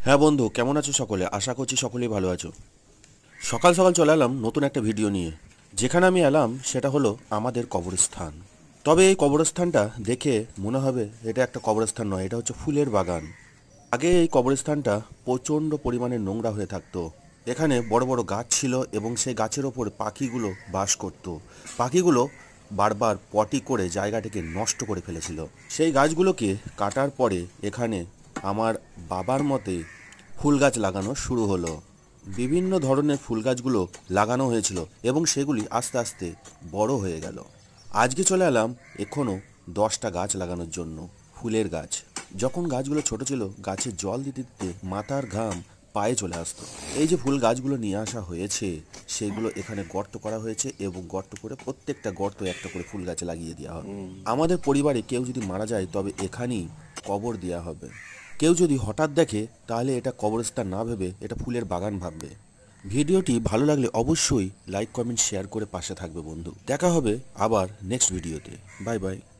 হ্যাঁ বন্ধু, কেমন আছো সকলে? আশা করছি সকলেই ভালো আছো। সকাল সকাল চলে এলাম নতুন একটা ভিডিও নিয়ে। যেখানে আমি এলাম সেটা হলো আমাদের কবরস্থান। তবে এই কবরস্থানটা দেখে মনে হবে এটা একটা কবরস্থান নয়, এটা হচ্ছে ফুলের বাগান। আগে এই কবরস্থানটা প্রচণ্ড পরিমাণে নোংরা হয়ে থাকতো। এখানে বড় বড় গাছ ছিল এবং সেই গাছের ওপর পাখিগুলো বাস করত। পাখিগুলো বারবার পটি করে জায়গাটাকে নষ্ট করে ফেলেছিল। সেই গাছগুলোকে কাটার পরে এখানে আমার বাবার মতে ফুল গাছ লাগানো শুরু হলো। বিভিন্ন ধরনের ফুল গাছগুলো লাগানো হয়েছিল এবং সেগুলি আস্তে আস্তে বড় হয়ে গেল। আজকে চলে এলাম এখনও 10টা গাছ লাগানোর জন্য, ফুলের গাছ। যখন গাছগুলো ছোট ছিল গাছে জল দিতে দিতে মাথার ঘাম পায়ে চলে আসতো। এই যে ফুল গাছগুলো নিয়ে আসা হয়েছে সেগুলো এখানে গর্ত করা হয়েছে এবং গর্ত করে প্রত্যেকটা গর্ত একটা করে ফুল গাছ লাগিয়ে দেওয়া হবে। আমাদের পরিবারে কেউ যদি মারা যায় তবে এখানেই কবর দেওয়া হবে। কেউ যদি হঠাৎ দেখে তাহলে এটা কবরস্থান না ভেবে এটা ফুলের বাগান ভাববে। ভিডিওটি ভালো লাগলে অবশ্যই লাইক কমেন্ট শেয়ার করে পাশে থাকবে বন্ধু। দেখা হবে আবার নেক্সট ভিডিওতে। Bye bye.